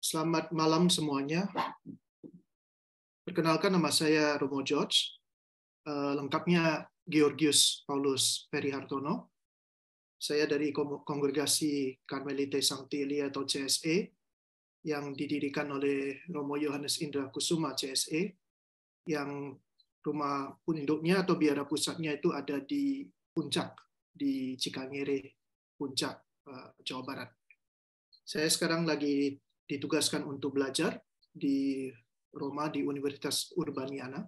Selamat malam semuanya. Perkenalkan, nama saya Romo George. Lengkapnya Georgius Paulus Perihartono. Saya dari Kongregasi Karmelite Sancti Elia atau CSE yang didirikan oleh Romo Yohanes Indra Kusuma CSE, yang rumah induknya atau biara pusatnya itu ada di Puncak, di Cikangere, Puncak, Jawa Barat. Saya sekarang lagi ditugaskan untuk belajar di Roma di Universitas Urbaniana.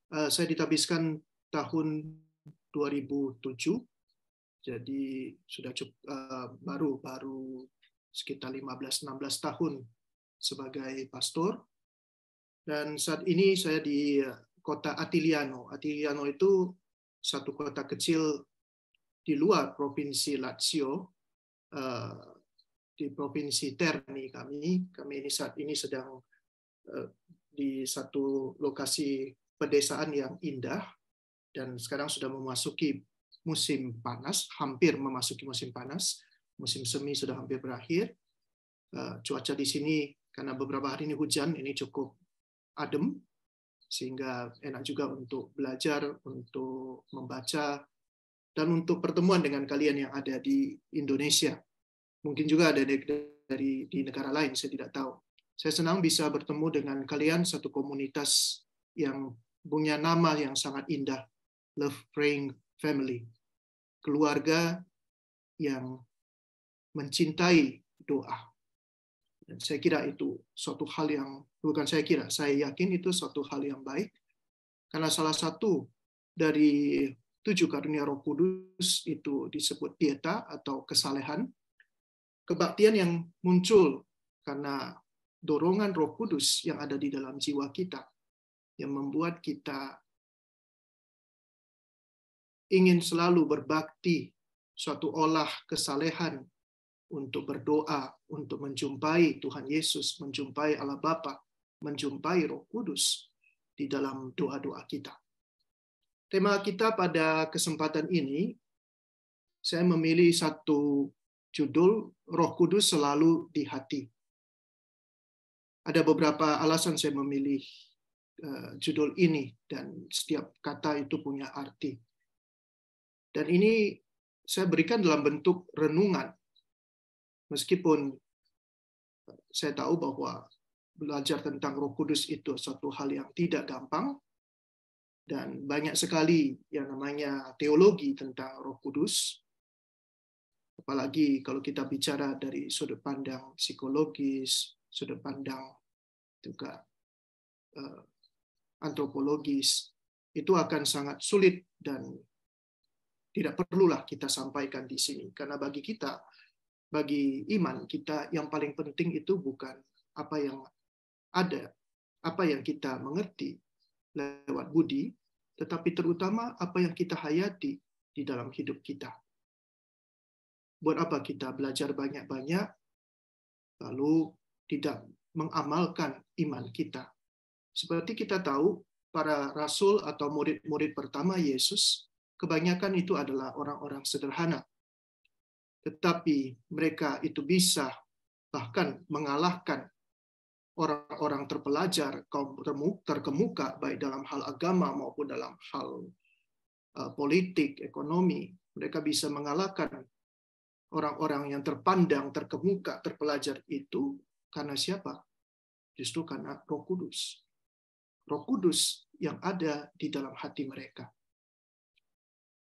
Saya ditabiskan tahun 2007, jadi sudah baru sekitar 15-16 tahun sebagai pastor. Dan saat ini saya di kota Atiliano. Atiliano itu satu kota kecil di luar provinsi Lazio, di provinsi Terni. Kami ini saat ini sedang di satu lokasi pedesaan yang indah, dan sekarang sudah memasuki musim panas, hampir memasuki musim panas. Musim semi sudah hampir berakhir. Cuaca di sini karena beberapa hari ini hujan, ini cukup adem, sehingga enak juga untuk belajar, untuk membaca, dan untuk pertemuan dengan kalian yang ada di Indonesia. Mungkin juga ada di negara lain, saya tidak tahu. Saya senang bisa bertemu dengan kalian, satu komunitas yang punya nama yang sangat indah, Love Praying Family. Keluarga yang mencintai doa. Dan saya kira itu suatu hal yang, bukan saya kira, saya yakin itu suatu hal yang baik. Karena salah satu dari 7 karunia Roh Kudus itu disebut pieta atau kesalehan. Kebaktian yang muncul karena dorongan Roh Kudus yang ada di dalam jiwa kita, yang membuat kita ingin selalu berbakti, suatu olah kesalehan untuk berdoa, untuk menjumpai Tuhan Yesus, menjumpai Allah Bapa, menjumpai Roh Kudus di dalam doa-doa kita. Tema kita pada kesempatan ini, saya memilih satu judul, Roh Kudus selalu di hati. Ada beberapa alasan saya memilih judul ini, dan setiap kata itu punya arti. Dan ini saya berikan dalam bentuk renungan, meskipun saya tahu bahwa belajar tentang Roh Kudus itu suatu hal yang tidak gampang, dan banyak sekali yang namanya teologi tentang Roh Kudus. Apalagi kalau kita bicara dari sudut pandang psikologis, sudut pandang juga antropologis, itu akan sangat sulit dan tidak perlulah kita sampaikan di sini. Karena bagi kita, bagi iman kita, yang paling penting itu bukan apa yang ada, apa yang kita mengerti lewat budi, tetapi terutama apa yang kita hayati di dalam hidup kita. Buat apa kita belajar banyak-banyak, lalu tidak mengamalkan iman kita? Seperti kita tahu, para rasul atau murid-murid pertama Yesus, kebanyakan itu adalah orang-orang sederhana. Tetapi mereka itu bisa bahkan mengalahkan orang-orang terpelajar, kaum terkemuka, baik dalam hal agama maupun dalam hal politik, ekonomi. Mereka bisa mengalahkan orang-orang yang terpandang, terkemuka, terpelajar itu karena siapa? Justru karena Roh Kudus. Roh Kudus yang ada di dalam hati mereka.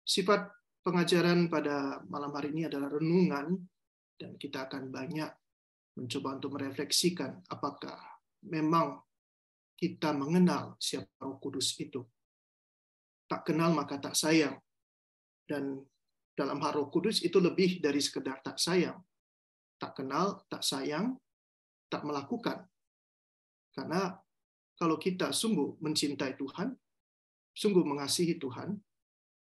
Sifat pengajaran pada malam hari ini adalah renungan, dan kita akan banyak mencoba untuk merefleksikan apakah memang kita mengenal siapa Roh Kudus itu. Tak kenal maka tak sayang. Dan dalam hal Roh Kudus itu lebih dari sekedar tak sayang. Tak kenal, tak sayang, tak melakukan. Karena kalau kita sungguh mencintai Tuhan, sungguh mengasihi Tuhan,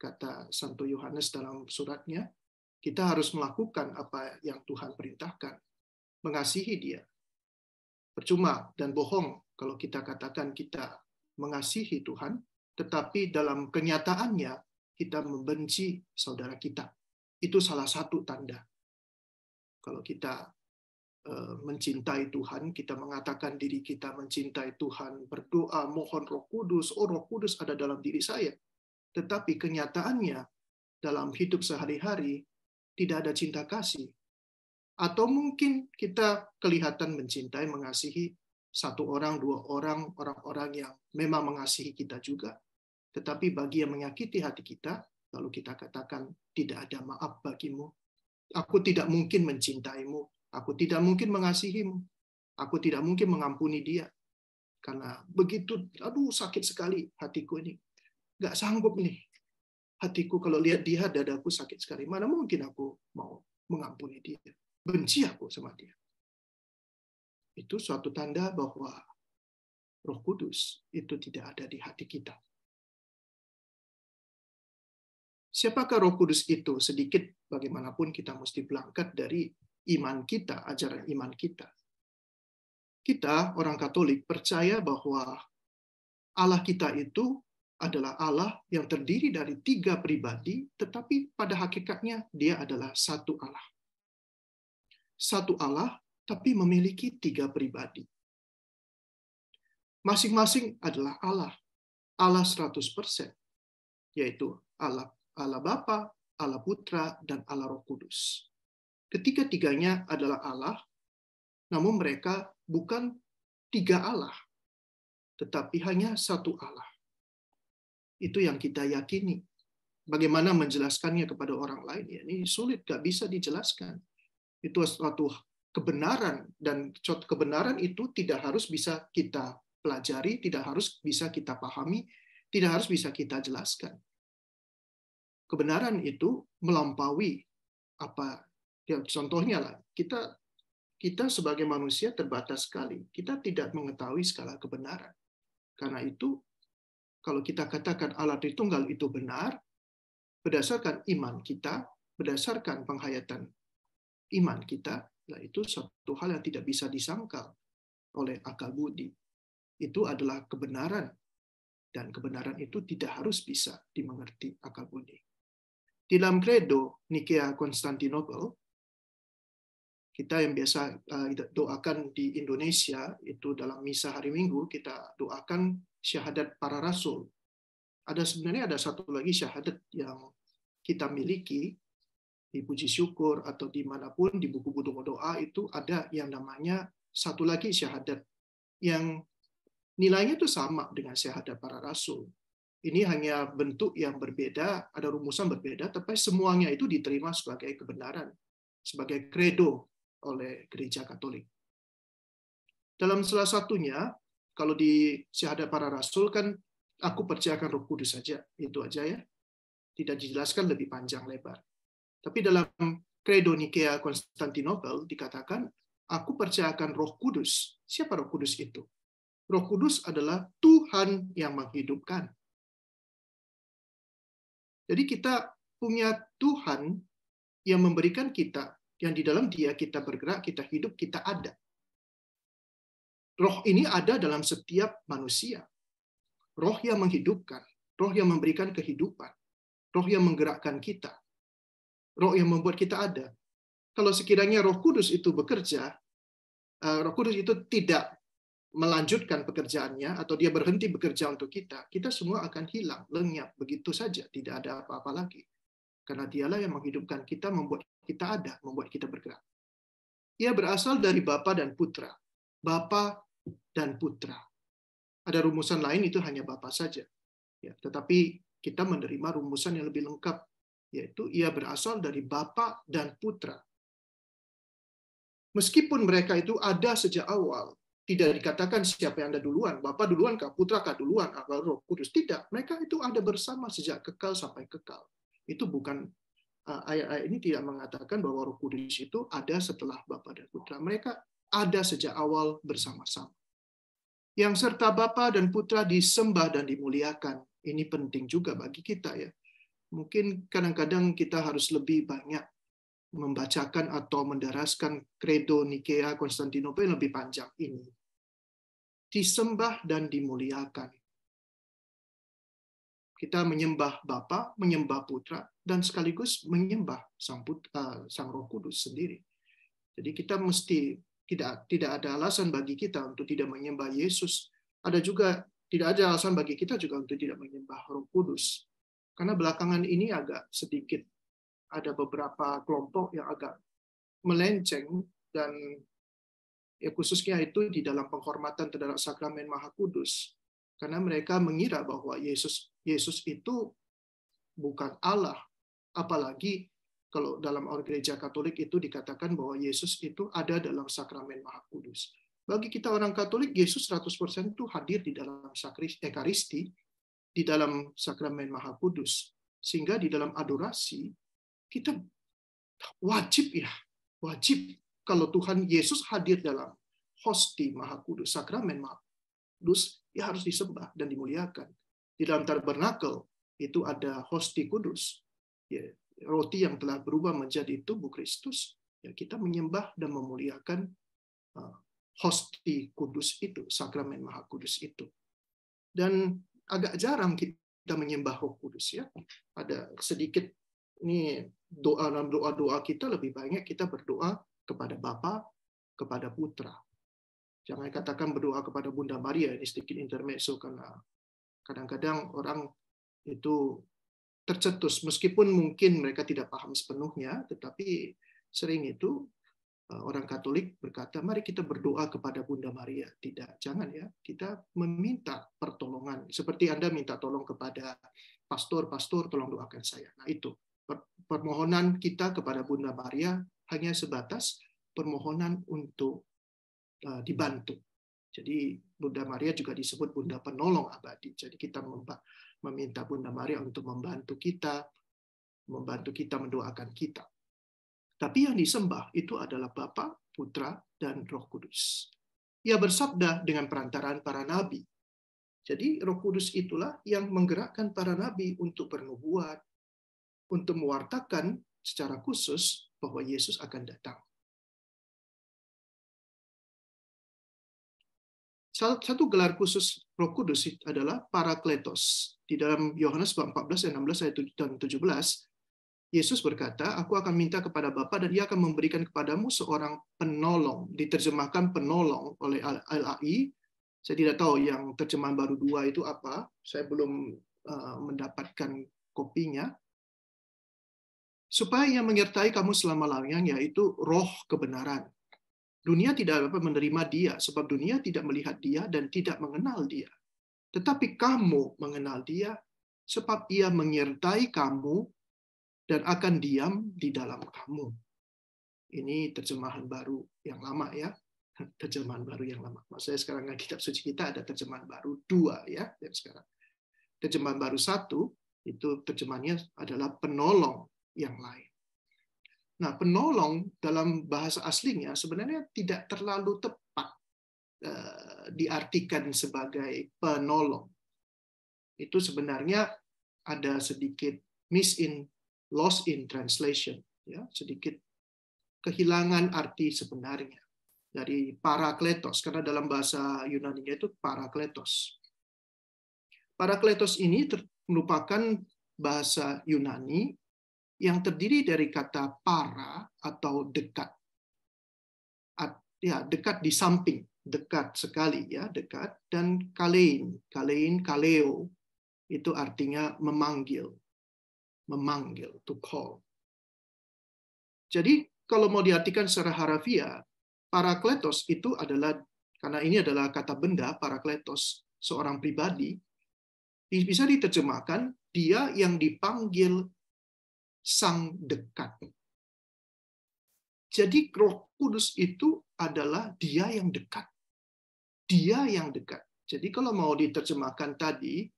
kata Santo Yohanes dalam suratnya, kita harus melakukan apa yang Tuhan perintahkan. Mengasihi Dia. Percuma dan bohong kalau kita katakan kita mengasihi Tuhan, tetapi dalam kenyataannya kita membenci saudara kita. Itu salah satu tanda. Kalau kita mencintai Tuhan, kita mengatakan diri kita mencintai Tuhan, berdoa, mohon Roh Kudus, oh Roh Kudus ada dalam diri saya. Tetapi kenyataannya dalam hidup sehari-hari tidak ada cinta kasih. Atau mungkin kita kelihatan mencintai, mengasihi satu orang, dua orang, orang-orang yang memang mengasihi kita juga. Tetapi bagi yang menyakiti hati kita, lalu kita katakan, tidak ada maaf bagimu. Aku tidak mungkin mencintaimu. Aku tidak mungkin mengasihimu. Aku tidak mungkin mengampuni dia. Karena begitu, aduh sakit sekali hatiku ini. Nggak sanggup nih. Hatiku kalau lihat dia, dadaku sakit sekali. Mana mungkin aku mau mengampuni dia. Benci aku sama dia. Itu suatu tanda bahwa Roh Kudus itu tidak ada di hati kita. Siapakah Roh Kudus itu? Sedikit bagaimanapun kita mesti berangkat dari iman kita, ajaran iman kita. Kita, orang Katolik, percaya bahwa Allah kita itu adalah Allah yang terdiri dari 3 pribadi, tetapi pada hakikatnya dia adalah satu Allah. Satu Allah, tapi memiliki 3 pribadi. Masing-masing adalah Allah. Allah 100%, yaitu Allah Bapa, Allah Putra, dan Allah Roh Kudus. Ketiga-tiganya adalah Allah, namun mereka bukan 3 Allah, tetapi hanya satu Allah. Itu yang kita yakini. Bagaimana menjelaskannya kepada orang lain? Ya, ini sulit, gak bisa dijelaskan. Itu suatu kebenaran, dan kebenaran itu tidak harus bisa kita pelajari, tidak harus bisa kita pahami, tidak harus bisa kita jelaskan. Kebenaran itu melampaui apa ya, contohnya lah, kita sebagai manusia terbatas sekali. Kita tidak mengetahui skala kebenaran. Karena itu, kalau kita katakan Allah Tritunggal itu benar, berdasarkan iman kita, berdasarkan penghayatan iman kita, nah itu satu hal yang tidak bisa disangkal oleh akal budi. Itu adalah kebenaran, dan kebenaran itu tidak harus bisa dimengerti akal budi. Di dalam Credo Nikea Konstantinopel, kita yang biasa doakan di Indonesia, itu dalam misa hari Minggu, kita doakan syahadat para rasul. Sebenarnya ada satu lagi syahadat yang kita miliki, di puji syukur atau dimanapun, di buku doa itu ada yang namanya satu lagi syahadat, yang nilainya itu sama dengan syahadat para rasul. Ini hanya bentuk yang berbeda, ada rumusan berbeda, tapi semuanya itu diterima sebagai kebenaran, sebagai credo oleh Gereja Katolik. Dalam salah satunya, kalau di syahadat para rasul kan, aku percayakan Roh Kudus saja, itu aja ya. Tidak dijelaskan lebih panjang lebar. Tapi dalam Credo Nikea Konstantinopel dikatakan, aku percayakan Roh Kudus. Siapa Roh Kudus itu? Roh Kudus adalah Tuhan yang menghidupkan. Jadi kita punya Tuhan yang memberikan kita, yang di dalam Dia kita bergerak, kita hidup, kita ada. Roh ini ada dalam setiap manusia. Roh yang menghidupkan, roh yang memberikan kehidupan, roh yang menggerakkan kita, roh yang membuat kita ada. Kalau sekiranya Roh Kudus itu bekerja, Roh Kudus itu tidak melanjutkan pekerjaannya, atau dia berhenti bekerja untuk kita, kita semua akan hilang, lenyap, begitu saja, tidak ada apa-apa lagi. Karena dialah yang menghidupkan kita, membuat kita ada, membuat kita bergerak. Ia berasal dari Bapa dan Putra. Bapa dan Putra. Ada rumusan lain, itu hanya Bapa saja. Ya, tetapi kita menerima rumusan yang lebih lengkap, yaitu ia berasal dari Bapa dan Putra. Meskipun mereka itu ada sejak awal, tidak dikatakan siapa yang ada duluan, Bapa duluan kah, Putra kah duluan, atau Roh Kudus. Tidak, mereka itu ada bersama sejak kekal sampai kekal. Itu bukan, ayat-ayat ini tidak mengatakan bahwa Roh Kudus itu ada setelah Bapa dan Putra. Mereka ada sejak awal bersama-sama. Yang serta Bapa dan Putra disembah dan dimuliakan. Ini penting juga bagi kita ya. Mungkin kadang-kadang kita harus lebih banyak membacakan atau mendaraskan Credo Nikea Konstantinopel lebih panjang ini. Disembah dan dimuliakan. Kita menyembah Bapa, menyembah Putra, dan sekaligus menyembah Sang Roh Kudus sendiri. Jadi kita mesti tidak ada alasan bagi kita untuk tidak menyembah Yesus. Ada juga tidak ada alasan bagi kita juga untuk tidak menyembah Roh Kudus. Karena belakangan ini agak sedikit ada beberapa kelompok yang agak melenceng, dan ya khususnya itu di dalam penghormatan terhadap sakramen Maha Kudus. Karena mereka mengira bahwa Yesus itu bukan Allah. Apalagi kalau dalam gereja Katolik itu dikatakan bahwa Yesus itu ada dalam sakramen Maha Kudus. Bagi kita orang Katolik, Yesus 100% itu hadir di dalam Ekaristi, di dalam sakramen Maha Kudus. Sehingga di dalam adorasi, kita wajib kalau Tuhan Yesus hadir dalam hosti Maha Kudus, sakramen Maha Kudus, ya harus disembah dan dimuliakan. Di dalam tabernakel itu ada hosti kudus, ya, roti yang telah berubah menjadi tubuh Kristus. Ya, kita menyembah dan memuliakan hosti kudus itu, sakramen Maha Kudus itu. Dan agak jarang kita menyembah Roh Kudus, ya. Ada sedikit ini doa kita lebih banyak kita berdoa kepada Bapa, kepada Putra. Jangan katakan berdoa kepada Bunda Maria, ini sedikit intermezzo, karena kadang-kadang orang itu tercetus, meskipun mungkin mereka tidak paham sepenuhnya, tetapi sering itu orang Katolik berkata, mari kita berdoa kepada Bunda Maria. Tidak, jangan ya. Kita meminta pertolongan. Seperti Anda minta tolong kepada pastor, tolong doakan saya. Nah itu, permohonan kita kepada Bunda Maria hanya sebatas permohonan untuk dibantu. Jadi Bunda Maria juga disebut Bunda Penolong Abadi. Jadi kita meminta Bunda Maria untuk membantu kita mendoakan kita. Tapi yang disembah itu adalah Bapa, Putra, dan Roh Kudus. Ia bersabda dengan perantaraan para nabi. Jadi Roh Kudus itulah yang menggerakkan para nabi untuk bernubuat, untuk mewartakan secara khusus bahwa Yesus akan datang. Satu gelar khusus Roh Kudus adalah Parakletos. Di dalam Yohanes 14 ayat 16 dan 17, Yesus berkata, aku akan minta kepada Bapa dan Ia akan memberikan kepadamu seorang penolong. Diterjemahkan penolong oleh LAI. Saya tidak tahu yang terjemahan baru 2 itu apa. Saya belum mendapatkan kopinya. Supaya Ia menyertai kamu selama-lamanya, yaitu roh kebenaran. Dunia tidak dapat menerima Dia, sebab dunia tidak melihat Dia dan tidak mengenal Dia. Tetapi kamu mengenal Dia, sebab Ia menyertai kamu dan akan diam di dalam kamu. Ini terjemahan baru yang lama ya. Terjemahan baru yang lama. Maksudnya sekarang kitab suci kita ada terjemahan baru 2 ya. Yang sekarang. Terjemahan baru 1 itu terjemahannya adalah penolong yang lain. Nah, penolong dalam bahasa aslinya sebenarnya tidak terlalu tepat diartikan sebagai penolong. Itu sebenarnya ada sedikit lost in translation, ya, sedikit kehilangan arti sebenarnya dari parakletos, karena dalam bahasa Yunani-nya itu parakletos. Parakletos ini merupakan bahasa Yunani yang terdiri dari kata para atau dekat. Ya, dekat di samping, dekat sekali ya, dekat, dan kalein, kaleo itu artinya memanggil, to call. Jadi kalau mau diartikan secara harafiah, parakletos itu adalah, karena ini adalah kata benda, parakletos, seorang pribadi, bisa diterjemahkan dia yang dipanggil sang dekat. Jadi Roh Kudus itu adalah dia yang dekat. Dia yang dekat. Jadi kalau mau diterjemahkan tadi,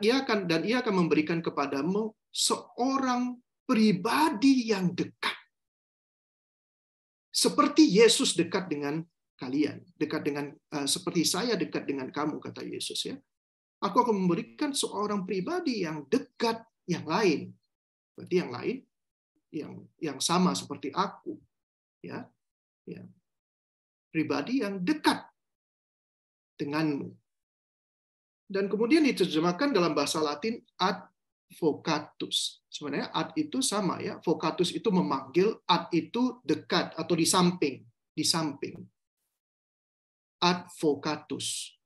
ia akan memberikan kepadamu seorang pribadi yang dekat. Seperti Yesus dekat dengan kalian, seperti saya dekat dengan kamu, kata Yesus ya. Aku akan memberikan seorang pribadi yang dekat yang lain. Berarti yang lain yang sama seperti aku, ya. Pribadi yang dekat denganmu. Dan kemudian diterjemahkan dalam bahasa Latin ad advocatus. Sebenarnya ad itu sama ya. Vocatus itu memanggil, ad itu dekat atau di samping, di samping. Advocatus.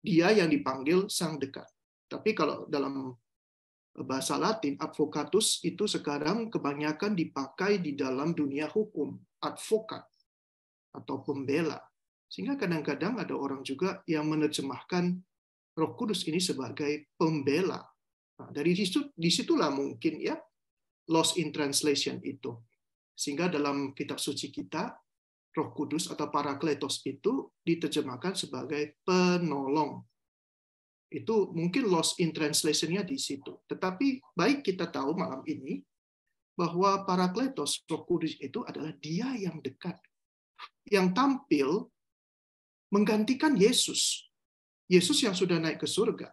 Dia yang dipanggil sang dekat. Tapi kalau dalam bahasa Latin, advocatus itu sekarang kebanyakan dipakai di dalam dunia hukum, advokat atau pembela. Sehingga kadang-kadang ada orang juga yang menerjemahkan Roh Kudus ini sebagai pembela. Nah, dari disitulah mungkin ya lost in translation itu. Sehingga dalam kitab suci kita, Roh Kudus atau Parakletos itu diterjemahkan sebagai penolong. Itu mungkin lost in translation-nya di situ. Tetapi baik kita tahu malam ini bahwa Parakletos, Roh Kudus itu adalah Dia yang dekat, yang tampil menggantikan Yesus. Yesus yang sudah naik ke surga.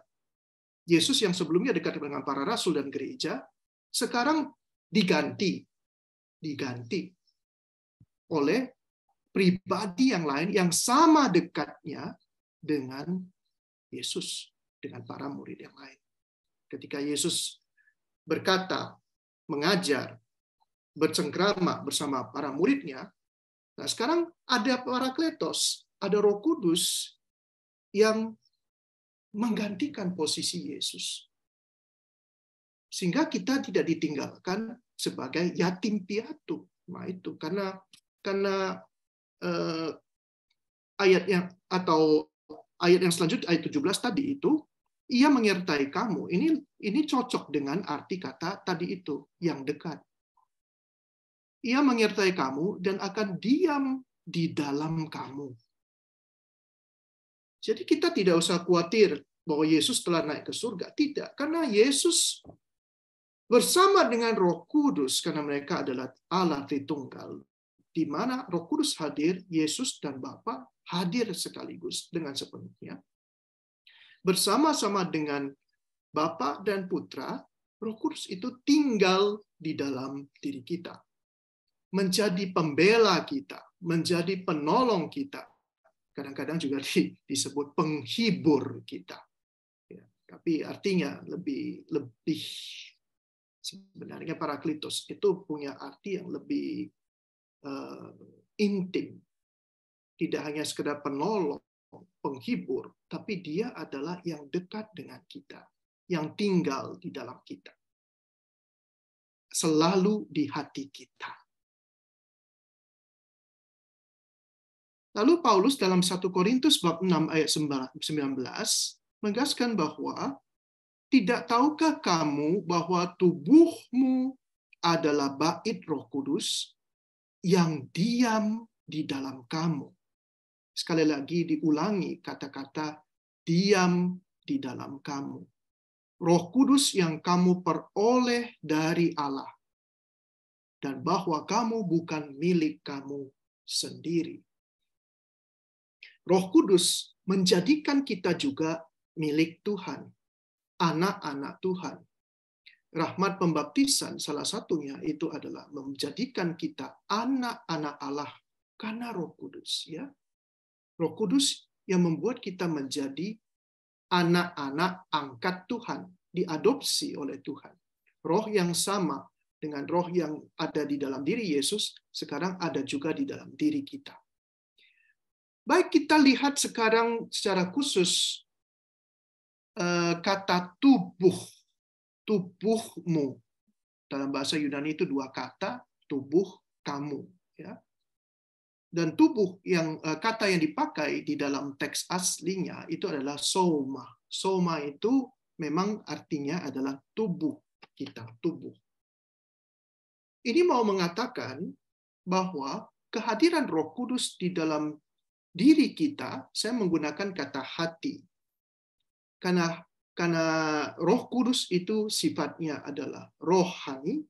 Yesus yang sebelumnya dekat dengan para rasul dan gereja, sekarang diganti oleh pribadi yang lain yang sama dekatnya dengan Yesus, dengan para murid yang lain. Ketika Yesus berkata, mengajar, bercengkrama bersama para muridnya, nah sekarang ada Parakletos, ada Roh Kudus yang menggantikan posisi Yesus. Sehingga kita tidak ditinggalkan sebagai yatim piatu. Nah itu karena ayat yang selanjutnya ayat 17 tadi itu, ia menyertai kamu. Ini cocok dengan arti kata tadi itu, yang dekat. Ia menyertai kamu dan akan diam di dalam kamu. Jadi kita tidak usah khawatir bahwa Yesus telah naik ke surga. Tidak, karena Yesus bersama dengan Roh Kudus, karena mereka adalah Allah Tritunggal, di mana Roh Kudus hadir, Yesus dan Bapa hadir sekaligus dengan sepenuhnya. Bersama-sama dengan Bapa dan Putra, Roh Kudus itu tinggal di dalam diri kita. Menjadi pembela kita, menjadi penolong kita. Kadang-kadang juga disebut penghibur kita. Ya, tapi artinya lebih sebenarnya Parakletos itu punya arti yang lebih intim. Tidak hanya sekedar penolong, penghibur, tapi dia adalah yang dekat dengan kita, yang tinggal di dalam kita. Selalu di hati kita. Lalu Paulus dalam 1 Korintus bab 6 ayat 19 menegaskan bahwa tidak tahukah kamu bahwa tubuhmu adalah bait Roh Kudus yang diam di dalam kamu. Sekali lagi diulangi kata-kata diam di dalam kamu. Roh Kudus yang kamu peroleh dari Allah. Dan bahwa kamu bukan milik kamu sendiri. Roh Kudus menjadikan kita juga milik Tuhan, anak-anak Tuhan. Rahmat pembaptisan salah satunya itu adalah menjadikan kita anak-anak Allah karena Roh Kudus, ya. Roh Kudus yang membuat kita menjadi anak-anak angkat Tuhan, diadopsi oleh Tuhan. Roh yang sama dengan roh yang ada di dalam diri Yesus sekarang ada juga di dalam diri kita. Baik, kita lihat sekarang secara khusus kata tubuh, tubuhmu. Dalam bahasa Yunani itu dua kata, tubuh, kamu. Ya. Dan tubuh kata yang dipakai di dalam teks aslinya itu adalah soma. Soma itu memang artinya adalah tubuh kita, tubuh. Ini mau mengatakan bahwa kehadiran Roh Kudus di dalam diri kita, saya menggunakan kata hati. Karena Roh Kudus itu sifatnya adalah rohani,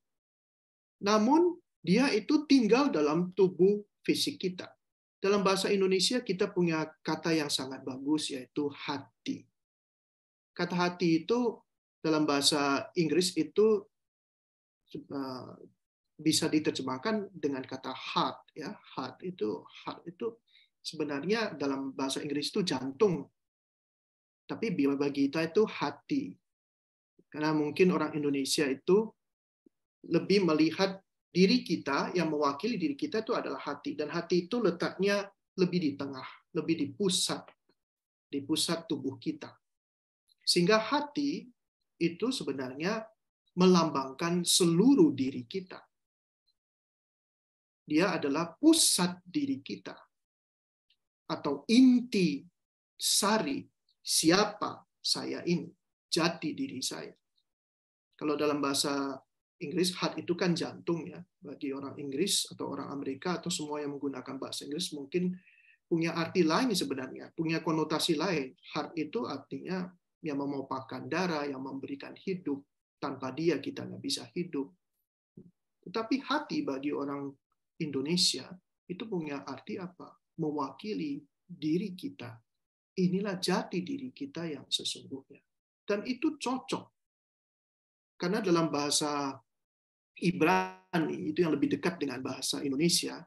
namun dia itu tinggal dalam tubuh fisik kita. Dalam bahasa Indonesia kita punya kata yang sangat bagus, yaitu hati. Kata hati itu dalam bahasa Inggris itu bisa diterjemahkan dengan kata heart, ya. Heart itu sebenarnya dalam bahasa Inggris itu jantung. Tapi bagi kita itu hati. Karena mungkin orang Indonesia itu lebih melihat diri kita, yang mewakili diri kita itu adalah hati. Dan hati itu letaknya lebih di tengah, lebih di pusat tubuh kita. Sehingga hati itu sebenarnya melambangkan seluruh diri kita. Dia adalah pusat diri kita. Atau inti sari siapa saya ini, jati diri saya. Kalau dalam bahasa Inggris, heart itu kan jantung ya. Bagi orang Inggris atau orang Amerika atau semua yang menggunakan bahasa Inggris mungkin punya arti lain sebenarnya, punya konotasi lain. Heart itu artinya yang memompahkan darah, yang memberikan hidup. Tanpa dia kita nggak bisa hidup. Tetapi hati bagi orang Indonesia itu punya arti apa? Mewakili diri kita. Inilah jati diri kita yang sesungguhnya. Dan itu cocok. Karena dalam bahasa Ibrani itu yang lebih dekat dengan bahasa Indonesia.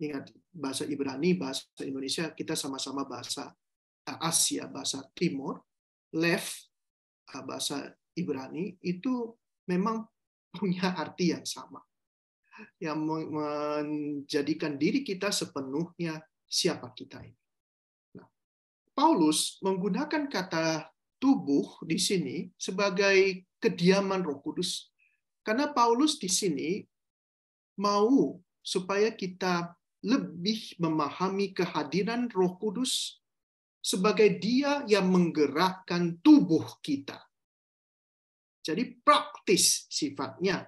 Ingat, bahasa Ibrani, bahasa Indonesia kita sama-sama bahasa Asia, bahasa Timur. Lev, bahasa Ibrani itu memang punya arti yang sama. Yang menjadikan diri kita sepenuhnya siapa kita ini. Nah, Paulus menggunakan kata tubuh di sini sebagai kediaman Roh Kudus. Karena Paulus di sini mau supaya kita lebih memahami kehadiran Roh Kudus sebagai Dia yang menggerakkan tubuh kita. Jadi praktis sifatnya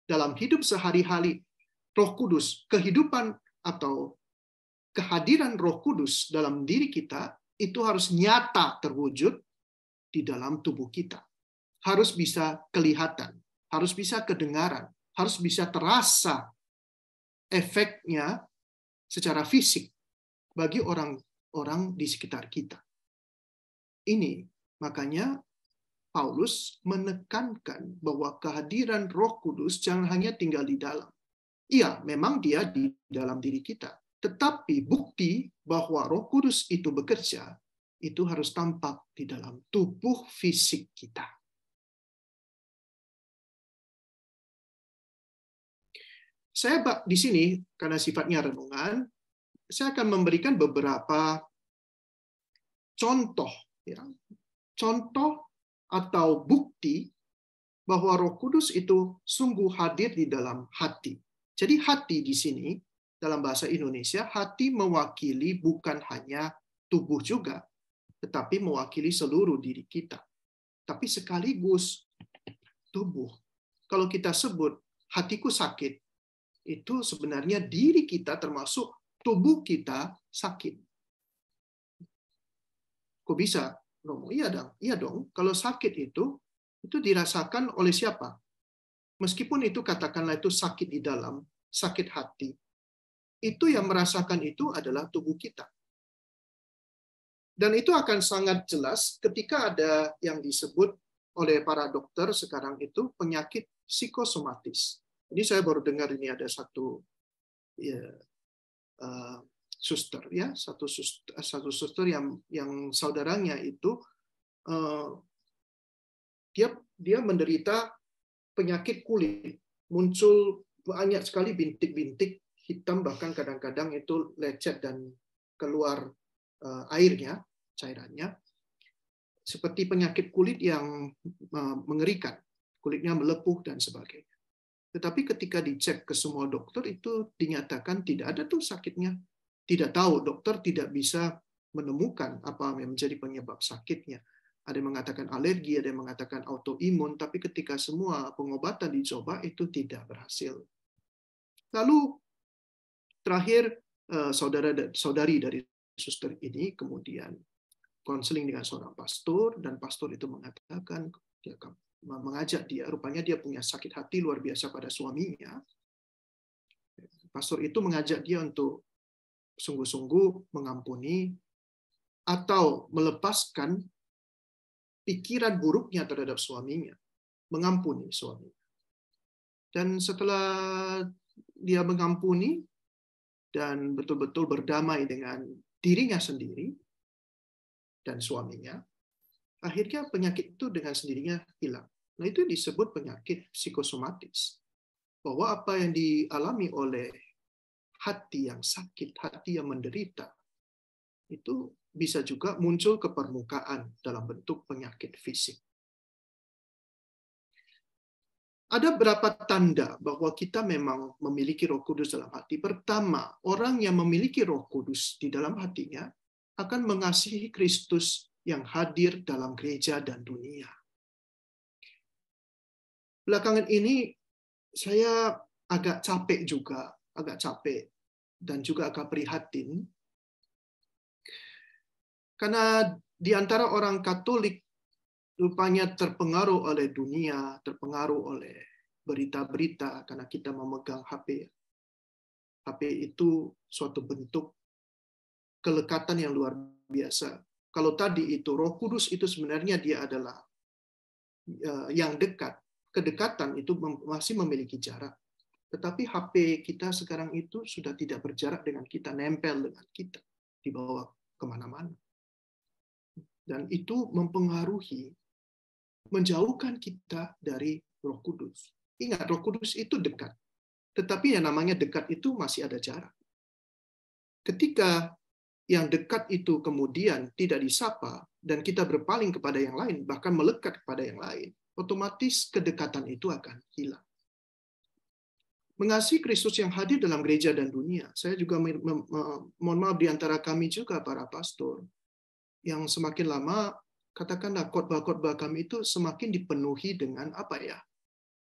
dalam hidup sehari-hari Roh Kudus, kehidupan atau kehadiran Roh Kudus dalam diri kita itu harus nyata terwujud di dalam tubuh kita. Harus bisa kelihatan, harus bisa kedengaran, harus bisa terasa efeknya secara fisik bagi orang-orang di sekitar kita. Ini makanya Paulus menekankan bahwa kehadiran Roh Kudus jangan hanya tinggal di dalam. Iya, memang dia di dalam diri kita. Tetapi bukti bahwa Roh Kudus itu bekerja, itu harus tampak di dalam tubuh fisik kita. Saya di sini, karena sifatnya renungan, saya akan memberikan beberapa contoh, ya, contoh atau bukti bahwa Roh Kudus itu sungguh hadir di dalam hati. Jadi hati di sini, dalam bahasa Indonesia, hati mewakili bukan hanya tubuh juga, tetapi mewakili seluruh diri kita. Tapi sekaligus tubuh. Kalau kita sebut hatiku sakit, itu sebenarnya diri kita termasuk tubuh kita sakit. Kok bisa, Romo? Iya dong. Kalau sakit itu dirasakan oleh siapa? Meskipun itu katakanlah itu sakit di dalam, sakit hati. Itu yang merasakan itu adalah tubuh kita. Dan itu akan sangat jelas ketika ada yang disebut oleh para dokter sekarang itu penyakit psikosomatis. Ini saya baru dengar ini ada satu suster ya, satu suster yang saudaranya itu dia menderita penyakit kulit, muncul banyak sekali bintik-bintik hitam, bahkan kadang-kadang itu lecet dan keluar airnya, cairannya, seperti penyakit kulit yang mengerikan, kulitnya melepuh dan sebagainya. Tetapi ketika dicek ke semua dokter itu dinyatakan tidak ada tuh sakitnya. Tidak tahu, dokter tidak bisa menemukan apa yang menjadi penyebab sakitnya. Ada yang mengatakan alergi, ada yang mengatakan autoimun, tapi ketika semua pengobatan dicoba itu tidak berhasil. Lalu terakhir saudari dari suster ini kemudian konseling dengan seorang pastor, dan pastor itu mengatakan dia mengajak dia, rupanya dia punya sakit hati luar biasa pada suaminya. Pastor itu mengajak dia untuk sungguh-sungguh mengampuni atau melepaskan pikiran buruknya terhadap suaminya, mengampuni suaminya. Dan setelah dia mengampuni dan betul-betul berdamai dengan dirinya sendiri dan suaminya, akhirnya penyakit itu dengan sendirinya hilang. Nah, itu disebut penyakit psikosomatis. Bahwa apa yang dialami oleh hati yang sakit, hati yang menderita, itu bisa juga muncul ke permukaan dalam bentuk penyakit fisik. Ada beberapa tanda bahwa kita memang memiliki Roh Kudus dalam hati. Pertama, orang yang memiliki Roh Kudus di dalam hatinya akan mengasihi Kristus yang hadir dalam gereja dan dunia. Belakangan ini saya agak capek dan juga agak prihatin karena di antara orang Katolik rupanya terpengaruh oleh dunia, terpengaruh oleh berita-berita karena kita memegang HP. HP itu suatu bentuk kelekatan yang luar biasa. Kalau tadi itu Roh Kudus itu sebenarnya dia adalah yang dekat. Kedekatan itu masih memiliki jarak. Tetapi HP kita sekarang itu sudah tidak berjarak dengan kita, nempel dengan kita, dibawa kemana-mana. Dan itu mempengaruhi, menjauhkan kita dari Roh Kudus. Ingat, Roh Kudus itu dekat. Tetapi yang namanya dekat itu masih ada jarak. Ketika yang dekat itu kemudian tidak disapa, dan kita berpaling kepada yang lain, bahkan melekat kepada yang lain, otomatis kedekatan itu akan hilang. Mengasihi Kristus yang hadir dalam gereja dan dunia. Saya juga mohon maaf di antara kami juga para pastor, yang semakin lama, katakanlah khotbah-khotbah kami itu semakin dipenuhi dengan apa ya?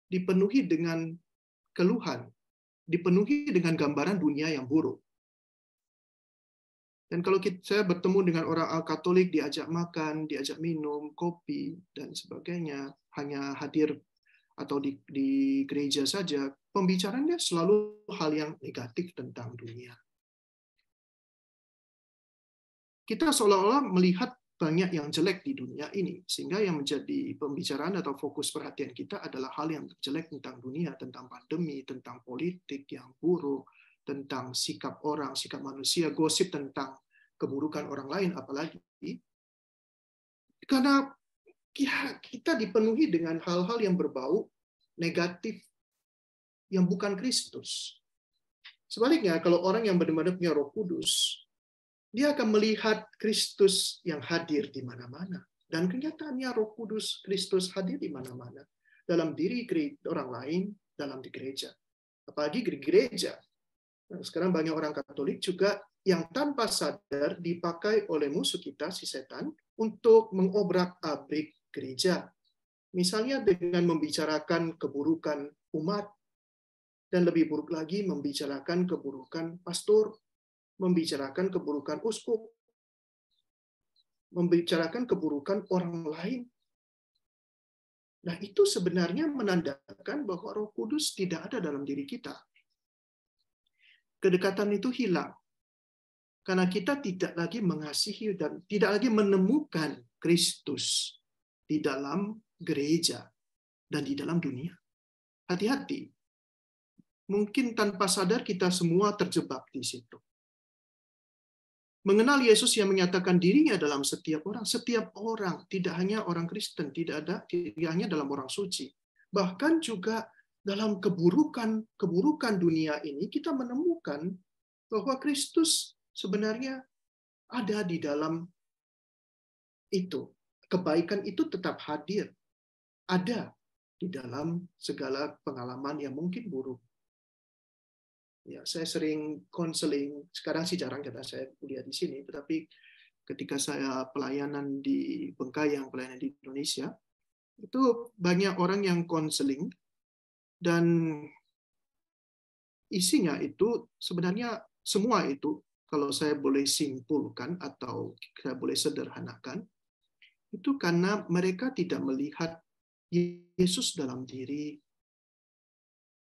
Dipenuhi dengan keluhan, dipenuhi dengan gambaran dunia yang buruk. Dan kalau saya bertemu dengan orang Katolik, diajak makan, diajak minum, kopi, dan sebagainya, hanya hadir atau di gereja saja, pembicaraannya selalu hal yang negatif tentang dunia. Kita seolah-olah melihat banyak yang jelek di dunia ini, sehingga yang menjadi pembicaraan atau fokus perhatian kita adalah hal yang jelek tentang dunia, tentang pandemi, tentang politik yang buruk, tentang sikap orang, sikap manusia, gosip tentang keburukan orang lain, apalagi. Karena kita dipenuhi dengan hal-hal yang berbau negatif, yang bukan Kristus. Sebaliknya, kalau orang yang benar-benar punya Roh Kudus, dia akan melihat Kristus yang hadir di mana-mana. Dan kenyataannya Roh Kudus, Kristus hadir di mana-mana. Dalam diri orang lain, dalam di gereja. Apalagi di gereja. Nah, sekarang banyak orang Katolik juga yang tanpa sadar dipakai oleh musuh kita, si setan, untuk mengobrak-abrik gereja. Misalnya dengan membicarakan keburukan umat, dan lebih buruk lagi membicarakan keburukan pastor, membicarakan keburukan uskup, membicarakan keburukan orang lain. Nah, itu sebenarnya menandakan bahwa Roh Kudus tidak ada dalam diri kita. Kedekatan itu hilang. Karena kita tidak lagi mengasihi dan tidak lagi menemukan Kristus di dalam gereja dan di dalam dunia. Hati-hati. Mungkin tanpa sadar kita semua terjebak di situ. Mengenal Yesus yang menyatakan dirinya dalam setiap orang, tidak hanya orang Kristen, tidak hanya dalam orang suci. Bahkan juga dalam keburukan dunia ini, kita menemukan bahwa Kristus sebenarnya ada di dalam itu. Kebaikan itu tetap hadir, ada di dalam segala pengalaman yang mungkin buruk. Ya, saya sering konseling, sekarang sih jarang karena saya kuliah di sini, tetapi ketika saya pelayanan di Bengkayang, pelayanan di Indonesia, itu banyak orang yang konseling, dan isinya itu sebenarnya semua itu, kalau saya boleh simpulkan atau saya boleh sederhanakan, itu karena mereka tidak melihat Yesus dalam diri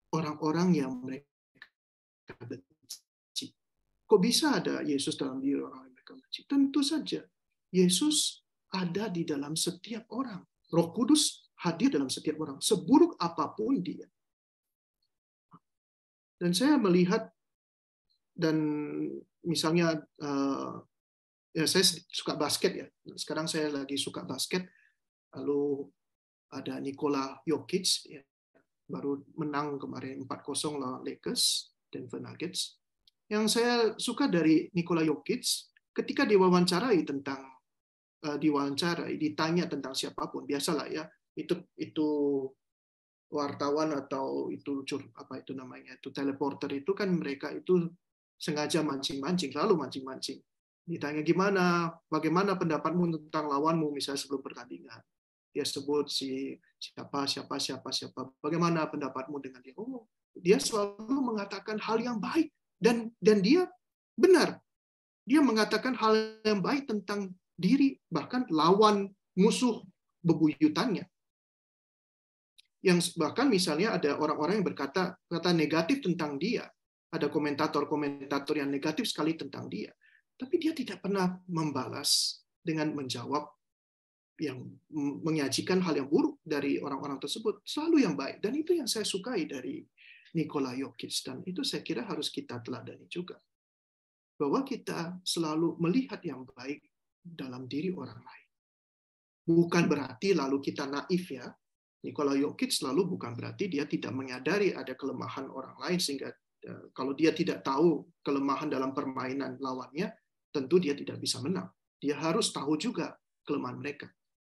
orang-orang yang mereka benci. Kok bisa ada Yesus dalam diri orang yang mereka benci? Tentu saja, Yesus ada di dalam setiap orang. Roh Kudus hadir dalam setiap orang, seburuk apapun dia. Dan saya melihat, dan misalnya, ya saya suka basket ya. Sekarang saya lagi suka basket. Lalu ada Nikola Jokic, ya, baru menang kemarin 4-0 lawan Lakers, Denver Nuggets. Yang saya suka dari Nikola Jokic, ketika diwawancarai ditanya tentang siapapun, biasalah ya, itu wartawan atau itu teleporter itu kan mereka itu sengaja mancing-mancing, selalu mancing-mancing. Ditanya bagaimana pendapatmu tentang lawanmu misalnya sebelum pertandingan. Dia sebut siapa. Bagaimana pendapatmu dengan dia? Oh, dia selalu mengatakan hal yang baik dan dia benar. Dia mengatakan hal yang baik tentang diri, bahkan lawan musuh bebuyutannya. Yang bahkan misalnya ada orang-orang yang berkata negatif tentang dia. Ada komentator-komentator yang negatif sekali tentang dia. Tapi dia tidak pernah membalas dengan menjawab yang menyajikan hal yang buruk dari orang-orang tersebut. Selalu yang baik. Dan itu yang saya sukai dari Nikola Jokic. Dan itu saya kira harus kita teladani juga. Bahwa kita selalu melihat yang baik dalam diri orang lain. Bukan berarti lalu kita naif ya. Nikola Jokic selalu bukan berarti dia tidak menyadari ada kelemahan orang lain, sehingga kalau dia tidak tahu kelemahan dalam permainan lawannya, tentu dia tidak bisa menang. Dia harus tahu juga kelemahan mereka.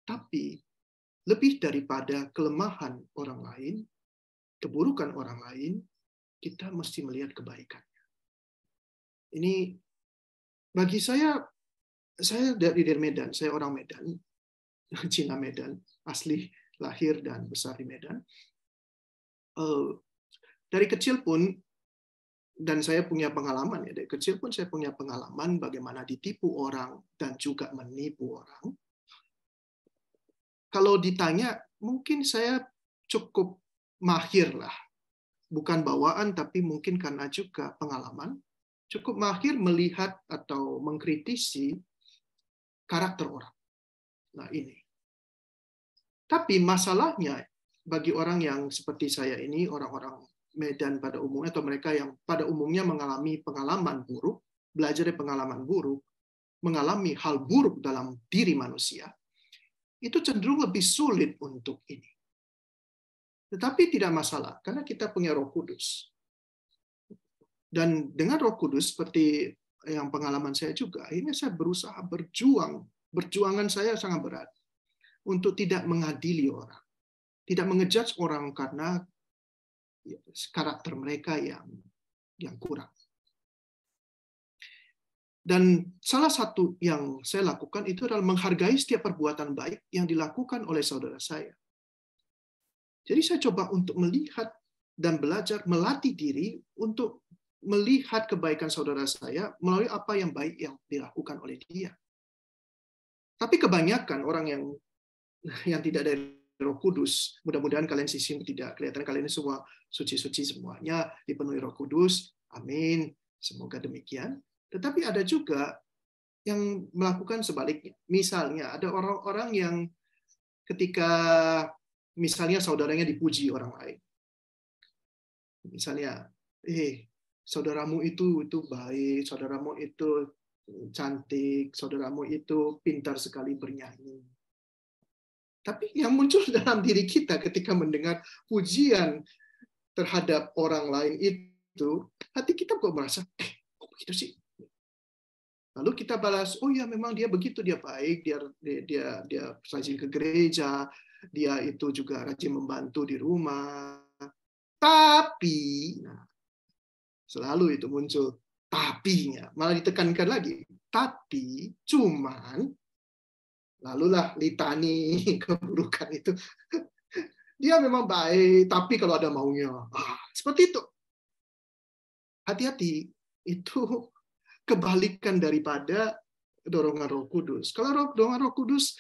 Tapi lebih daripada kelemahan orang lain, keburukan orang lain, kita mesti melihat kebaikannya. Ini bagi saya dari Medan, saya orang Medan, Cina Medan, asli lahir dan besar di Medan. Dari kecil pun, dan saya punya pengalaman ya, dari kecil pun saya punya pengalaman bagaimana ditipu orang dan juga menipu orang. Kalau ditanya, mungkin saya cukup mahir lah. Bukan bawaan, tapi mungkin karena juga pengalaman. Cukup mahir melihat atau mengkritisi karakter orang. Nah ini. Tapi masalahnya bagi orang yang seperti saya ini, orang-orang Medan pada umumnya, atau mereka yang pada umumnya mengalami pengalaman buruk, belajar dari pengalaman buruk, mengalami hal buruk dalam diri manusia, itu cenderung lebih sulit untuk ini. Tetapi tidak masalah, karena kita punya Roh Kudus. Dan dengan Roh Kudus, seperti yang pengalaman saya juga, ini saya berusaha berjuang. Perjuangan saya sangat berat untuk tidak mengadili orang. Tidak mengejudge orang karena karakter mereka yang kurang. Dan salah satu yang saya lakukan itu adalah menghargai setiap perbuatan baik yang dilakukan oleh saudara saya. Jadi saya coba untuk melihat dan belajar, melatih diri untuk melihat kebaikan saudara saya melalui apa yang baik yang dilakukan oleh dia. Tapi kebanyakan orang yang tidak dari Roh Kudus, mudah-mudahan kalian tidak kelihatan kalian semua suci-suci semuanya, dipenuhi Roh Kudus. Amin. Semoga demikian. Tetapi ada juga yang melakukan sebaliknya. Misalnya ada orang-orang yang ketika misalnya saudaranya dipuji orang lain. Misalnya, saudaramu itu baik, saudaramu itu cantik, saudaramu itu pintar sekali bernyanyi. Tapi yang muncul dalam diri kita ketika mendengar pujian terhadap orang lain itu, hati kita kok merasa, kok begitu sih? Lalu kita balas, oh ya memang dia begitu, dia baik, dia rajin ke gereja, dia itu juga rajin membantu di rumah. Tapi, selalu itu muncul tapinya, malah ditekankan lagi. Tapi, cuman, lalulah litani keburukan itu. Dia memang baik, tapi kalau ada maunya. Seperti itu. Hati-hati, itu kebalikan daripada dorongan Roh Kudus. Kalau dorongan Roh Kudus,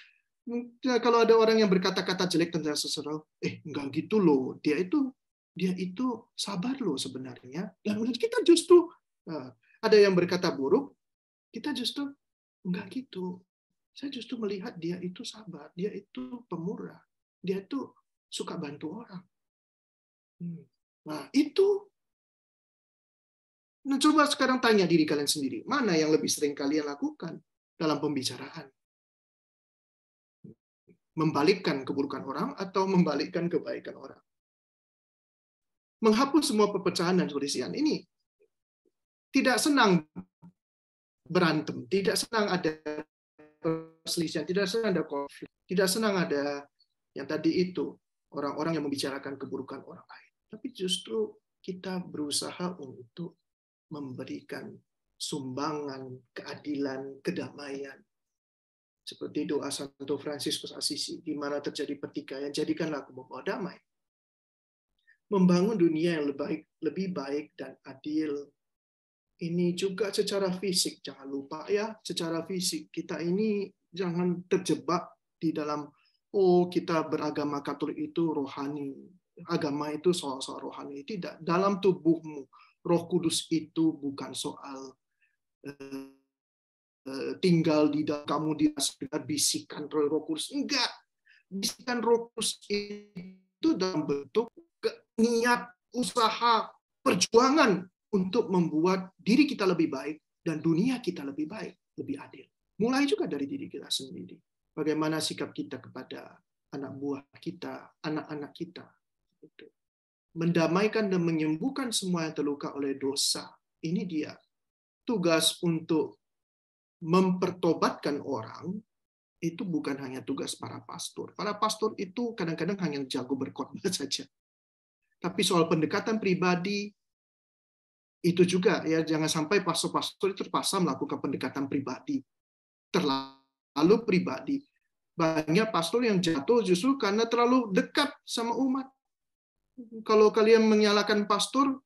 kalau ada orang yang berkata-kata jelek tentang seseorang, enggak gitu loh, dia itu sabar loh sebenarnya. Dan kita justru ada yang berkata buruk, kita justru enggak gitu. Saya justru melihat dia itu sabar, dia itu pemurah, dia itu suka bantu orang. Nah itu. Nah, coba sekarang tanya diri kalian sendiri, mana yang lebih sering kalian lakukan dalam pembicaraan? membalikkan keburukan orang atau membalikkan kebaikan orang. Menghapus semua perpecahan dan perselisihan ini tidak senang berantem, tidak senang ada perselisihan, tidak senang ada konflik, tidak senang ada yang tadi itu orang-orang yang membicarakan keburukan orang lain. Tapi justru kita berusaha untuk memberikan sumbangan keadilan, kedamaian. Seperti doa Santo Fransiskus Assisi, di mana terjadi pertikaian, jadikanlah aku membawa damai. Membangun dunia yang lebih baik dan adil. Ini juga secara fisik, jangan lupa ya, secara fisik kita ini jangan terjebak di dalam kita beragama Katolik itu rohani, agama itu soal rohani. Tidak, dalam tubuhmu Roh Kudus itu bukan soal tinggal di dalam kamu dengan bisikan Roh Kudus. Enggak, bisikan Roh Kudus itu dalam bentuk niat, usaha, perjuangan untuk membuat diri kita lebih baik dan dunia kita lebih baik, lebih adil. Mulai juga dari diri kita sendiri. Bagaimana sikap kita kepada anak buah kita, anak-anak kita. Mendamaikan dan menyembuhkan semua yang terluka oleh dosa. Ini dia. Tugas untuk mempertobatkan orang itu bukan hanya tugas para pastor. Para pastor itu kadang-kadang hanya jago berkhotbah saja. Tapi soal pendekatan pribadi, itu juga ya, jangan sampai pastor-pastor itu terpaksa melakukan pendekatan pribadi, terlalu pribadi. Banyak pastor yang jatuh justru karena terlalu dekat sama umat. Kalau kalian menyalahkan pastor,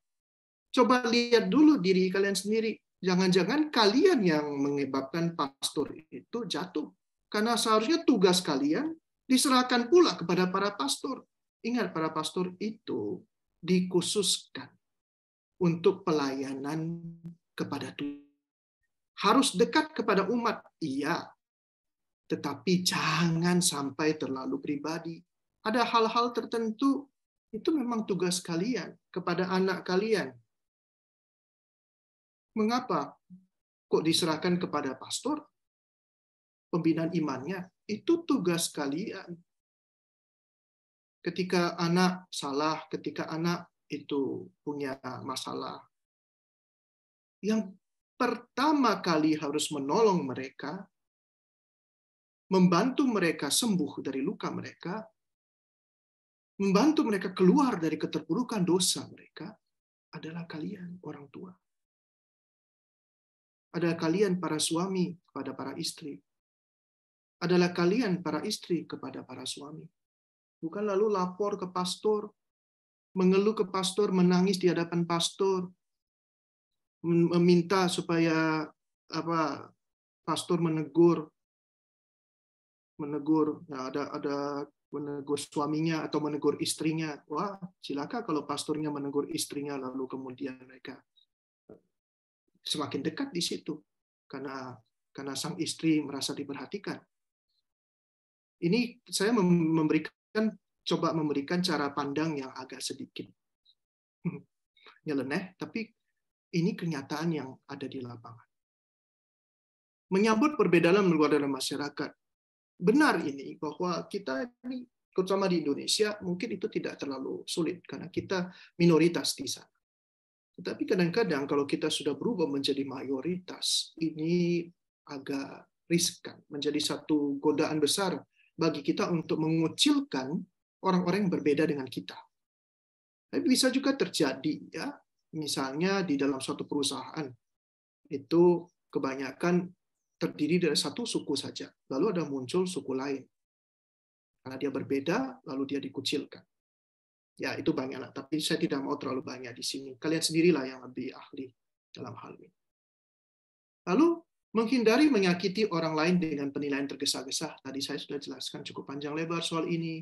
coba lihat dulu diri kalian sendiri. Jangan-jangan kalian yang menyebabkan pastor itu jatuh. Karena seharusnya tugas kalian diserahkan pula kepada para pastor. Ingat, para pastor itu dikhususkan untuk pelayanan kepada Tuhan. Harus dekat kepada umat, iya. Tetapi jangan sampai terlalu pribadi. Ada hal-hal tertentu, itu memang tugas kalian kepada anak kalian. Mengapa kok diserahkan kepada pastor? Pembinaan imannya, itu tugas kalian. Ketika anak salah, ketika anak itu punya masalah, yang pertama kali harus menolong mereka, membantu mereka sembuh dari luka mereka, membantu mereka keluar dari keterpurukan dosa mereka, adalah kalian, orang tua. Adalah kalian, para suami, kepada para istri. Adalah kalian, para istri, kepada para suami. Bukan lalu lapor ke pastor, mengeluh ke pastor, menangis di hadapan pastor, meminta supaya pastor menegur, ada menegur suaminya atau menegur istrinya. Wah, silakan kalau pastornya menegur istrinya lalu kemudian mereka semakin dekat di situ karena sang istri merasa diperhatikan. Ini saya coba memberikan cara pandang yang agak sedikit nyeleneh, tapi ini kenyataan yang ada di lapangan. Menyambut perbedaan luar dalam masyarakat. Benar ini, bahwa kita ini, terutama di Indonesia, mungkin itu tidak terlalu sulit, karena kita minoritas di sana. Tetapi kadang-kadang kalau kita sudah berubah menjadi mayoritas, ini agak riskan, menjadi satu godaan besar bagi kita untuk mengucilkan orang-orang yang berbeda dengan kita. Tapi bisa juga terjadi, ya, misalnya di dalam suatu perusahaan itu kebanyakan terdiri dari satu suku saja, lalu ada muncul suku lain. Karena dia berbeda, lalu dia dikucilkan. Ya, itu banyaklah, tapi saya tidak mau terlalu banyak di sini. Kalian sendirilah yang lebih ahli dalam hal ini. Lalu, menghindari menyakiti orang lain dengan penilaian tergesa-gesa. Tadi saya sudah jelaskan cukup panjang lebar soal ini.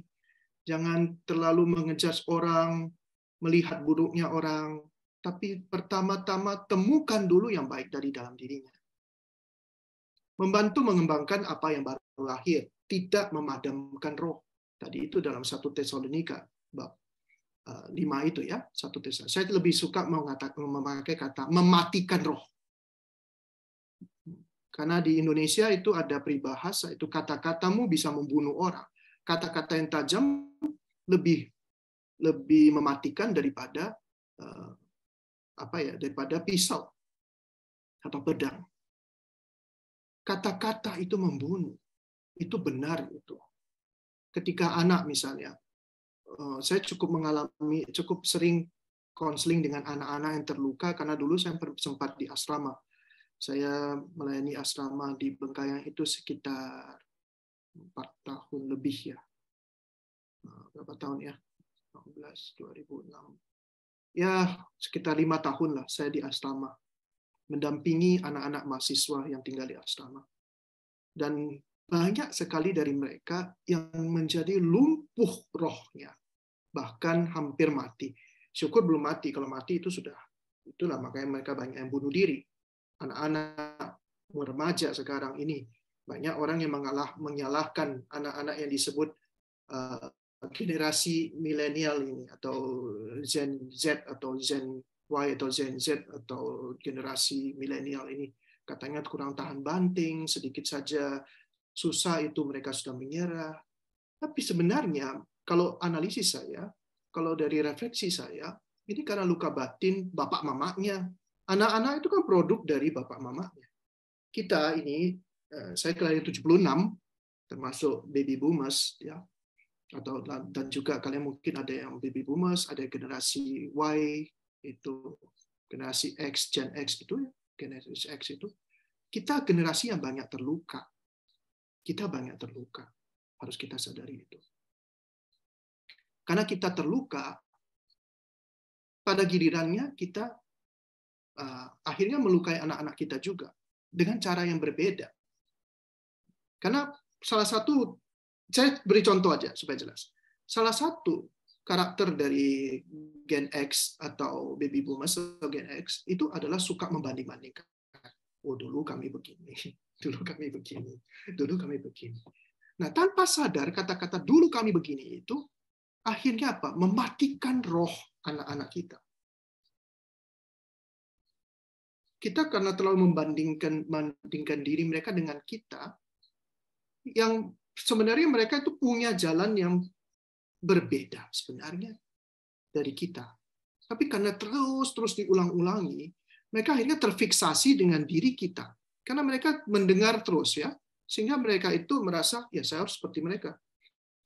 Jangan terlalu mengejar orang, melihat buruknya orang, tapi pertama-tama temukan dulu yang baik dari dalam dirinya. Membantu mengembangkan apa yang baru lahir, tidak memadamkan roh. Tadi itu dalam 1 Tesalonika bab 5 itu ya, 1 Tesalonika. Saya lebih suka memakai kata mematikan roh. Karena di Indonesia itu ada peribahasa, itu kata-katamu bisa membunuh orang. kata-kata yang tajam lebih mematikan daripada daripada pisau atau pedang. Kata-kata itu membunuh. Itu benar itu. Ketika anak misalnya, saya cukup sering konseling dengan anak-anak yang terluka karena dulu saya sempat di asrama. Saya melayani asrama di Bengkayang itu sekitar 4 tahun lebih ya. Berapa tahun ya? 2006. Ya, sekitar 5 tahun lah saya di asrama. Mendampingi anak-anak mahasiswa yang tinggal di asrama. Dan banyak sekali dari mereka yang menjadi lumpuh rohnya, bahkan hampir mati. Syukur belum mati, kalau mati itulah makanya mereka banyak yang bunuh diri. Anak-anak remaja sekarang ini banyak orang yang menyalahkan anak-anak yang disebut generasi milenial ini atau Gen Z atau Gen Y atau Gen Z atau generasi milenial ini. Katanya kurang tahan banting, sedikit saja susah itu mereka sudah menyerah. Tapi sebenarnya kalau analisis saya, kalau dari refleksi saya, ini karena luka batin bapak mamanya. Anak-anak itu kan produk dari bapak mamanya. Kita ini, saya kelahiran 76, termasuk baby boomers, ya, dan juga kalian mungkin ada yang baby boomers, ada generasi Y, itu generasi X, Gen X itu, generasi X itu. Kita generasi yang banyak terluka. Kita banyak terluka. Harus kita sadari itu. Karena kita terluka, pada gilirannya kita akhirnya melukai anak-anak kita juga dengan cara yang berbeda. Karena salah satu, saya beri contoh aja supaya jelas. Salah satu karakter dari Gen X atau baby boomers atau Gen X itu adalah suka membanding-bandingkan. Oh, dulu kami begini, dulu kami begini, dulu kami begini. Nah, tanpa sadar kata-kata dulu kami begini itu akhirnya apa? Mematikan roh anak-anak kita. Kita karena terlalu membandingkan diri mereka dengan kita, yang sebenarnya mereka itu punya jalan yang berbeda sebenarnya dari kita. Tapi karena terus diulang-ulangi, mereka akhirnya terfiksasi dengan diri kita. Karena mereka mendengar terus ya, sehingga mereka itu merasa, ya saya harus seperti mereka.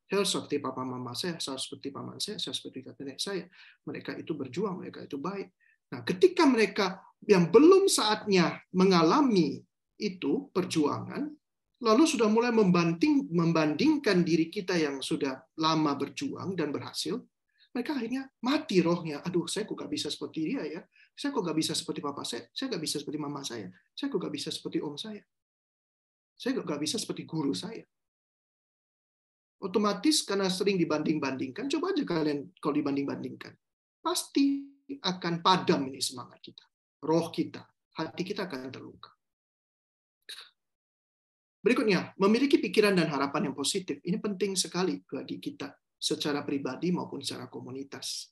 Saya harus seperti papa mama saya harus seperti paman saya harus seperti nenek saya. Mereka itu berjuang, mereka itu baik. Nah, ketika mereka yang belum saatnya mengalami itu perjuangan, lalu sudah mulai membandingkan diri kita yang sudah lama berjuang dan berhasil, mereka akhirnya mati rohnya. Aduh, saya kok gak bisa seperti dia ya? Saya kok gak bisa seperti papa saya gak bisa seperti mama saya kok gak bisa seperti om saya kok gak bisa seperti guru saya. Otomatis karena sering dibanding-bandingkan, coba aja kalian kalau dibanding-bandingkan, pasti akan padam ini semangat kita, roh kita, hati kita akan terluka. Berikutnya, memiliki pikiran dan harapan yang positif. Ini penting sekali bagi kita secara pribadi maupun secara komunitas.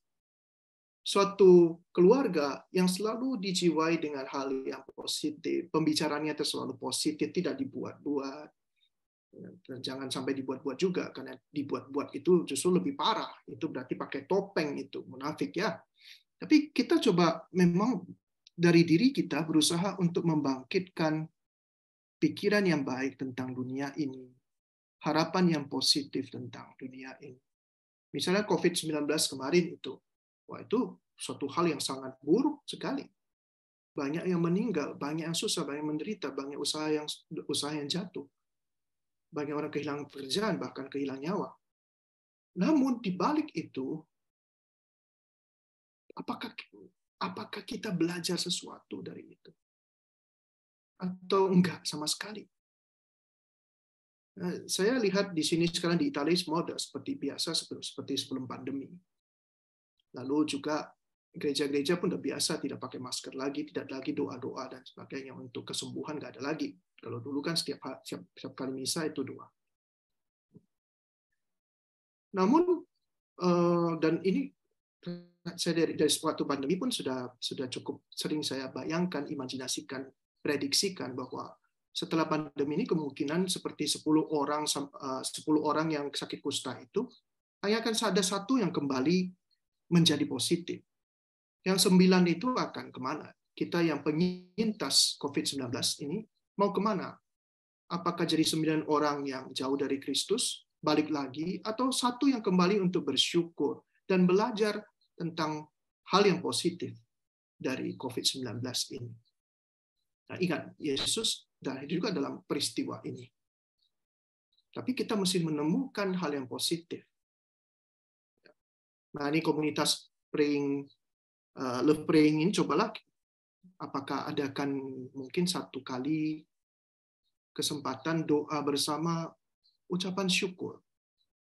Suatu keluarga yang selalu dijiwai dengan hal yang positif, pembicaraannya itu selalu positif, tidak dibuat-buat. Dan jangan sampai dibuat-buat juga, karena dibuat-buat itu justru lebih parah. Itu berarti pakai topeng, itu munafik ya. Tapi kita coba memang dari diri kita berusaha untuk membangkitkan pikiran yang baik tentang dunia ini, harapan yang positif tentang dunia ini. Misalnya COVID-19 kemarin itu, wah itu suatu hal yang sangat buruk sekali. Banyak yang meninggal, banyak yang susah, banyak yang menderita, banyak usaha yang jatuh. Banyak orang kehilangan pekerjaan, bahkan kehilangan nyawa. Namun di balik itu, apakah kita belajar sesuatu dari itu? Atau enggak sama sekali? Saya lihat di sini sekarang di Italia semua sudah seperti biasa, seperti sebelum pandemi. Lalu juga gereja-gereja pun sudah biasa, tidak pakai masker lagi, tidak lagi doa-doa dan sebagainya untuk kesembuhan, nggak ada lagi. Kalau dulu kan setiap kali misa itu doa. Namun dan ini saya dari suatu pandemi pun sudah cukup sering saya bayangkan, imajinasikan, prediksikan bahwa setelah pandemi ini kemungkinan seperti 10 orang yang sakit kusta itu hanya akan ada satu yang kembali menjadi positif. Yang 9 itu akan kemana? Kita yang penyintas COVID-19 ini mau kemana? Apakah jadi 9 orang yang jauh dari Kristus, balik lagi, atau satu yang kembali untuk bersyukur dan belajar tentang hal yang positif dari COVID-19 ini? Nah, ingat, Yesus juga dalam peristiwa ini. Tapi kita mesti menemukan hal yang positif. Nah, ini komunitas Love Praying ini, cobalah apakah adakan mungkin satu kali kesempatan doa bersama, ucapan syukur.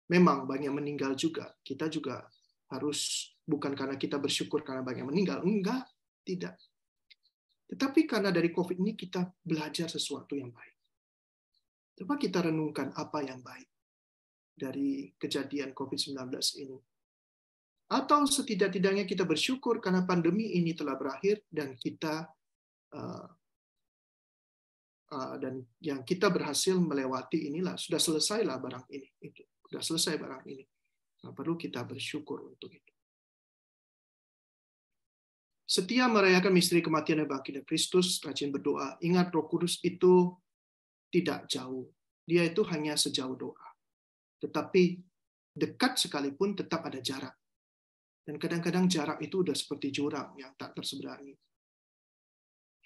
Memang banyak meninggal juga. Kita juga harus, bukan karena kita bersyukur karena banyak meninggal. Enggak, tidak. Tetapi karena dari COVID ini kita belajar sesuatu yang baik. Coba kita renungkan apa yang baik dari kejadian COVID-19 ini. Atau setidak-tidaknya kita bersyukur karena pandemi ini telah berakhir dan kita dan yang kita berhasil melewati inilah, sudah selesailah barang ini. Itu sudah selesai barang ini. Nah, perlu kita bersyukur untuk itu. Setia merayakan misteri kematian dan bangkitnya Kristus, rajin berdoa. Ingat, Roh Kudus itu tidak jauh. Dia itu hanya sejauh doa. Tetapi dekat sekalipun tetap ada jarak. Dan kadang-kadang jarak itu udah seperti jurang yang tak terseberangi.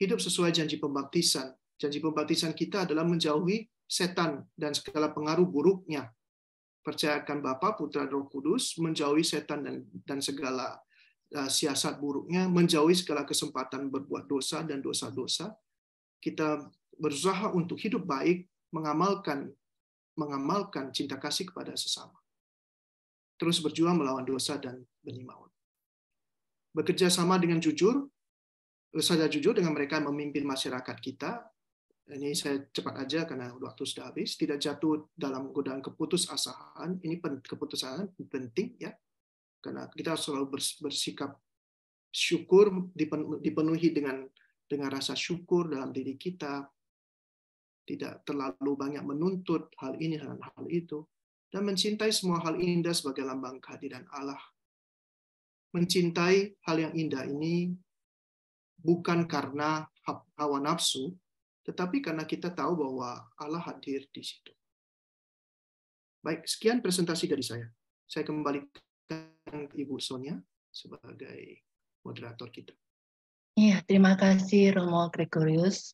Hidup sesuai janji pembaptisan. Janji pembaptisan kita adalah menjauhi setan dan segala pengaruh buruknya. Percayakan Bapa, Putra, Roh Kudus, menjauhi setan dan segala siasat buruknya, menjauhi segala kesempatan berbuat dosa dan dosa-dosa. Kita berusaha untuk hidup baik, mengamalkan cinta kasih kepada sesama. Terus berjuang melawan dosa dan benih maut. Bekerja sama dengan jujur, dengan mereka yang memimpin masyarakat kita. Ini saya cepat aja karena waktu sudah habis. Tidak jatuh dalam godaan keputusasaan. Ini keputusasaan penting ya. Karena kita selalu bersikap syukur, dipenuhi dengan rasa syukur dalam diri kita, tidak terlalu banyak menuntut hal ini dan hal itu, dan mencintai semua hal indah sebagai lambang kehadiran Allah. Mencintai hal yang indah ini bukan karena hawa nafsu, tetapi karena kita tahu bahwa Allah hadir di situ. Baik, sekian presentasi dari saya. Saya kembalikan Ibu Sonia sebagai moderator kita. Iya, terima kasih Romo Gregorius.